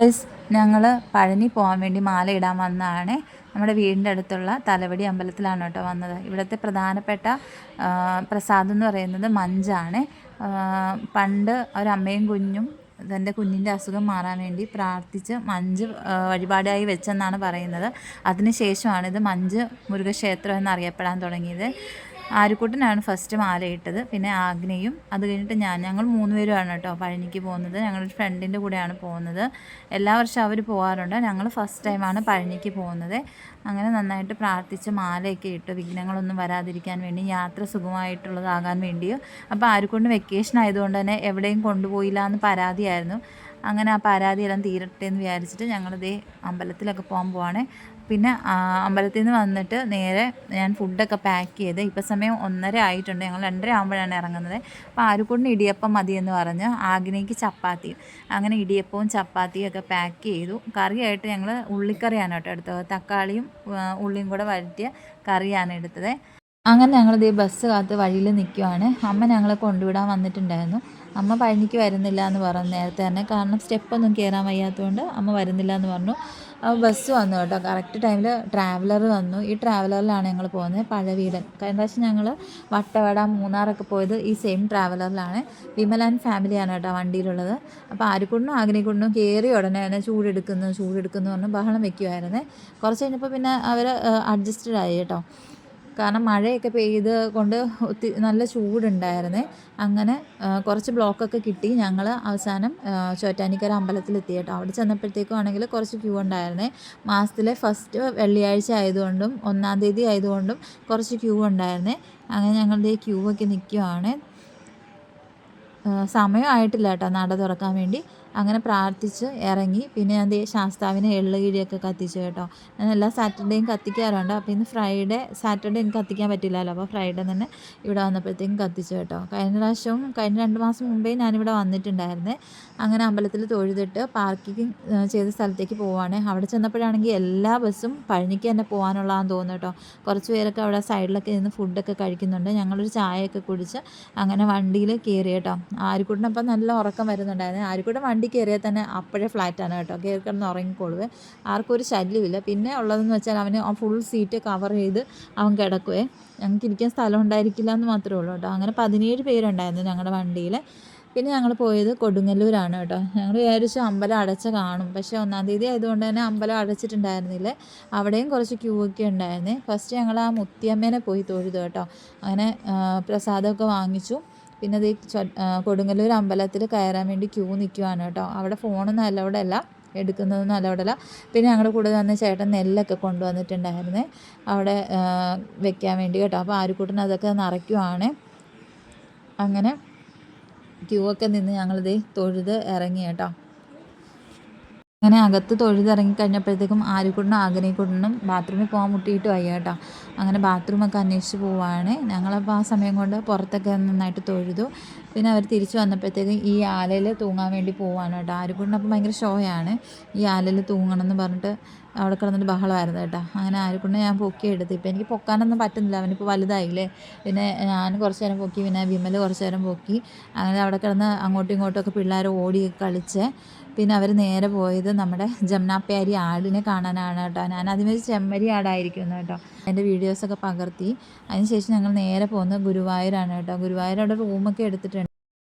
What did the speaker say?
Guys, ഞങ്ങൾ പഴനി പോകാൻ വേണ്ടി മാല ഇടാൻ വന്നതാണ്. നമ്മുടെ വീടിൻ്റെ അടുത്തുള്ള തലവടി അമ്പലത്തിലാണ് കേട്ടോ വന്നത്. ഇവിടുത്തെ പ്രധാനപ്പെട്ട പ്രസാദം എന്ന് പറയുന്നത് മഞ്ചാണ്. പണ്ട് ഒരമ്മയും കുഞ്ഞും തൻ്റെ കുഞ്ഞിൻ്റെ അസുഖം മാറാൻ വേണ്ടി പ്രാർത്ഥിച്ച് മഞ്ച് വഴിപാടായി വെച്ചെന്നാണ് പറയുന്നത്. അതിനുശേഷമാണ് ഇത് മഞ്ച് മുരുകക്ഷേത്രം എന്നറിയപ്പെടാൻ തുടങ്ങിയത്. ആര്യക്കുട്ടനാണ് ഫസ്റ്റ് മാലയിട്ടത്, പിന്നെ ആഗ്നയും, അത് കഴിഞ്ഞിട്ട് ഞങ്ങൾ 3 പേരുമാണ് കേട്ടോ പഴനിക്ക് പോകുന്നത്. ഞങ്ങളൊരു ഫ്രണ്ടിൻ്റെ കൂടെയാണ് പോകുന്നത്. എല്ലാ വർഷവും അവർ പോകാറുണ്ട്, ഞങ്ങൾ ഫസ്റ്റ് ടൈമാണ് പഴനിക്ക് പോകുന്നത്. അങ്ങനെ നന്നായിട്ട് പ്രാർത്ഥിച്ച് മാലയൊക്കെ ഇട്ട് വിഘ്നങ്ങളൊന്നും വരാതിരിക്കാൻ വേണ്ടി, യാത്ര സുഖമായിട്ടുള്ളതാകാൻ വേണ്ടിയും. അപ്പോൾ ആര്യക്കുട്ടന് വെക്കേഷൻ ആയതുകൊണ്ട് തന്നെ എവിടെയും കൊണ്ടുപോയില്ല എന്ന് പരാതിയായിരുന്നു. അങ്ങനെ ആ പരാതിയെല്ലാം തീരട്ടെ എന്ന് വിചാരിച്ചിട്ട് ഞങ്ങളിതേ അമ്പലത്തിലൊക്കെ പോവാണ്. പിന്നെ അമ്പലത്തിൽ നിന്ന് വന്നിട്ട് നേരെ ഞാൻ ഫുഡൊക്കെ പാക്ക് ചെയ്ത്, ഇപ്പം സമയം 1:30 ആയിട്ടുണ്ട്. ഞങ്ങൾ 2:30 ആകുമ്പോഴാണ് ഇറങ്ങുന്നത്. അപ്പോൾ ആര്യക്കുട്ടന് ഇടിയപ്പം മതിയെന്ന് പറഞ്ഞ് ആഗ്നയ്ക്ക് ചപ്പാത്തിയും, അങ്ങനെ ഇടിയപ്പവും ചപ്പാത്തിയും ഒക്കെ പാക്ക് ചെയ്തു. കറിയായിട്ട് ഞങ്ങൾ ഉള്ളിക്കറിയാണ് കേട്ടോ എടുത്തത്. തക്കാളിയും ഉള്ളിയും കൂടെ വഴറ്റിയ കറിയാണ് എടുത്തത്. അങ്ങനെ ഞങ്ങളിതേ ബസ് കാത്ത് വഴിയിൽ നിൽക്കുവാണ്. അമ്മ ഞങ്ങളെ കൊണ്ടുവിടാൻ വന്നിട്ടുണ്ടായിരുന്നു. അമ്മ പഴനിക്ക് വരുന്നില്ല എന്ന് പറഞ്ഞു നേരത്തെ തന്നെ, കാരണം സ്റ്റെപ്പൊന്നും കയറാൻ വയ്യാത്തതുകൊണ്ട് അമ്മ വരുന്നില്ല എന്ന് പറഞ്ഞു. ബസ് വന്നു കേട്ടോ, കറക്റ്റ് ടൈമിൽ ട്രാവലർ വന്നു. ഈ ട്രാവലറിലാണ് ഞങ്ങൾ പോകുന്നത്, പഴവീടൻ. കഴിഞ്ഞ പ്രാവശ്യം ഞങ്ങൾ വട്ടവട മൂന്നാറൊക്കെ പോയത് ഈ സെയിം ട്രാവലറിലാണ്. വിമൽ ആൻഡ് ഫാമിലിയാണ് കേട്ടോ വണ്ടിയിലുള്ളത്. അപ്പോൾ ആര്യക്കുട്ടനും ആഗ്നേയക്കുട്ടനും കയറി ഉടനെ തന്നെ ചൂടെടുക്കുന്നു പറഞ്ഞ് ബഹളം വെക്കുമായിരുന്നേ. കുറച്ച് കഴിഞ്ഞപ്പോൾ പിന്നെ അവർ അഡ്ജസ്റ്റഡ് ആയി കേട്ടോ, കാരണം മഴയൊക്കെ പെയ്ത് കൊണ്ട് നല്ല ചൂടുണ്ടായിരുന്നേ. അങ്ങനെ കുറച്ച് ബ്ലോക്കൊക്കെ കിട്ടി. ഞങ്ങൾ അവസാനം ചോറ്റാനിക്കര അമ്പലത്തിലെത്തി കേട്ടോ. അവിടെ ചെന്നപ്പോഴത്തേക്കും ആണെങ്കിൽ കുറച്ച് ക്യൂ ഉണ്ടായിരുന്നേ. മാസത്തിലെ ഫസ്റ്റ് വെള്ളിയാഴ്ച ആയതുകൊണ്ടും 1-ാം തീയതി ആയതുകൊണ്ടും കുറച്ച് ക്യൂ ഉണ്ടായിരുന്നേ. അങ്ങനെ ഞങ്ങളുടെ ക്യൂ ഒക്കെ നിൽക്കുവാണ്. സമയമായിട്ടില്ല കേട്ടോ നട തുറക്കാൻ വേണ്ടി. അങ്ങനെ പ്രാർത്ഥിച്ച് ഇറങ്ങി. പിന്നെ ഞാൻ ശാസ്താവിനെ എള്ളുകിഴിയൊക്കെ കത്തിച്ചു കേട്ടോ. ഞാൻ എല്ലാ സാറ്റർഡേയും കത്തിക്കാറുണ്ട്. അപ്പോൾ ഇന്ന് ഫ്രൈഡേ, സാറ്റർഡേ എനിക്ക് കത്തിക്കാൻ പറ്റില്ലല്ലോ, അപ്പോൾ ഫ്രൈഡേ തന്നെ ഇവിടെ വന്നപ്പോഴത്തേക്കും കത്തിച്ചു കേട്ടോ. കഴിഞ്ഞ 2 മാസം മുമ്പേ ഞാനിവിടെ വന്നിട്ടുണ്ടായിരുന്നേ. അങ്ങനെ അമ്പലത്തിൽ തൊഴുതിട്ട് പാർക്കിംഗ് ചെയ്ത സ്ഥലത്തേക്ക് പോവുകയാണ്. അവിടെ ചെന്നപ്പോഴാണെങ്കിൽ എല്ലാ ബസ്സും പഴനിക്ക് തന്നെ പോകാനുള്ളതാണെന്ന് തോന്നുന്നു കേട്ടോ. കുറച്ച് പേരൊക്കെ അവിടെ സൈഡിലൊക്കെ നിന്ന് ഫുഡൊക്കെ കഴിക്കുന്നുണ്ട്. ഞങ്ങളൊരു ചായയൊക്കെ കുടിച്ച് അങ്ങനെ വണ്ടിയിൽ കയറി കേട്ടോ. ആര്യക്കുട്ടനപ്പം നല്ല ഉറക്കം വരുന്നുണ്ടായിരുന്നു. ആര്യക്കുട്ടൻ വണ്ടി കയറിയാൽ തന്നെ അപ്പോഴേ ഫ്ലാറ്റാണ് കേട്ടോ, കയറി കിടന്ന് ഉറങ്ങിക്കൊള്ളുവേ. ആർക്കും ഒരു ശല്യമില്ല. പിന്നെ ഉള്ളതെന്ന് വെച്ചാൽ അവന് ഫുൾ സീറ്റ് കവർ ചെയ്ത് അവൻ കിടക്കുവേ. ഞങ്ങൾക്ക് ഇരിക്കാൻ സ്ഥലം ഉണ്ടായിരിക്കില്ല എന്ന് മാത്രമേ ഉള്ളൂ കേട്ടോ. അങ്ങനെ 17 പേരുണ്ടായിരുന്നു ഞങ്ങളുടെ വണ്ടിയിൽ. പിന്നെ ഞങ്ങൾ പോയത് കൊടുങ്ങല്ലൂരാണ് കേട്ടോ. ഞങ്ങൾ വിചാരിച്ചു അമ്പലം അടച്ച കാണും, പക്ഷേ 1-ാം തീയതി ആയതുകൊണ്ട് തന്നെ അമ്പലം അടച്ചിട്ടുണ്ടായിരുന്നില്ലേ. അവിടെയും കുറച്ച് ക്യൂ ഒക്കെ ഉണ്ടായിരുന്നേ. ഫസ്റ്റ് ഞങ്ങൾ ആ മുത്തിയമ്മേനെ പോയി തൊഴുതു കേട്ടോ. അങ്ങനെ പ്രസാദമൊക്കെ വാങ്ങിച്ചു. പിന്നെ അത് കൊടുങ്ങല്ലൂർ അമ്പലത്തിൽ കയറാൻ വേണ്ടി ക്യൂ നിൽക്കുവാണ് കേട്ടോ. അവിടെ ഫോണൊന്നും അലൗഡ് അല്ല, എടുക്കുന്നതൊന്നും അലൗഡ് അല്ല. പിന്നെ ഞങ്ങളുടെ കൂടെ വന്ന ചേട്ടൻ നെല്ലൊക്കെ കൊണ്ടുവന്നിട്ടുണ്ടായിരുന്നേ അവിടെ വെക്കാൻ വേണ്ടി കേട്ടോ. അപ്പോൾ ആര്യക്കുട്ടൻ അതൊക്കെ നിറയ്ക്കുവാണ്. അങ്ങനെ ക്യൂ ഒക്കെ നിന്ന് ഞങ്ങളിതേ തൊഴുത് ഇറങ്ങി കേട്ടോ. അങ്ങനെ അകത്ത് തൊഴുതിറങ്ങി കഴിഞ്ഞപ്പോഴത്തേക്കും ആര്യക്കുട്ടനും ആഗ്നേയക്കുട്ടനും ബാത്റൂമിൽ പോകാൻ മുട്ടിയിട്ട് വയ്യ കേട്ടോ. അങ്ങനെ ബാത്റൂമൊക്കെ അന്വേഷിച്ച് പോവുകയാണ്. ഞങ്ങളപ്പോൾ ആ സമയം കൊണ്ട് പുറത്തൊക്കെ നന്നായിട്ട് തൊഴുതു. പിന്നെ അവർ തിരിച്ച് വന്നപ്പോഴത്തേക്കും ഈ ആലയിൽ തൂങ്ങാൻ വേണ്ടി പോവുകയാണ് കേട്ടോ. ആര്യക്കുട്ടനപ്പം ഭയങ്കര ഷോയാണ്, ഈ ആലയിൽ തൂങ്ങണം എന്ന് പറഞ്ഞിട്ട് അവിടെ കിടന്നിട്ട് ബഹളമായിരുന്നു കേട്ടോ. അങ്ങനെ ആര്യക്കുട്ടനെ ഞാൻ പൊക്കിയെടുത്ത്. ഇപ്പം എനിക്ക് പൊക്കാനൊന്നും പറ്റുന്നില്ല, അവനിപ്പോൾ വലുതായില്ലേ. പിന്നെ ഞാൻ കുറച്ച് നേരം പൊക്കി, പിന്നെ വിമൽ കുറച്ച് നേരം പൊക്കി. അങ്ങനെ അവിടെ കിടന്ന് അങ്ങോട്ടും ഇങ്ങോട്ടുമൊക്കെ പിള്ളേർ ഓടി കളിച്ച്. പിന്നെ അവർ നേരെ പോയത് നമ്മുടെ ജമുനാപ്യാരി ആടിനെ കാണാനാണ് കേട്ടോ. ഞാൻ ആദ്യമേ ചെമ്മരി ആടായിരിക്കുന്നു കേട്ടോ. എൻ്റെ വീഡിയോസൊക്കെ പകർത്തി. അതിന് ശേഷം ഞങ്ങൾ നേരെ പോകുന്നത് ഗുരുവായൂരാണ് കേട്ടോ. ഗുരുവായൂർ അവിടെ റൂമൊക്കെ എടുത്തിട്ടുണ്ട്.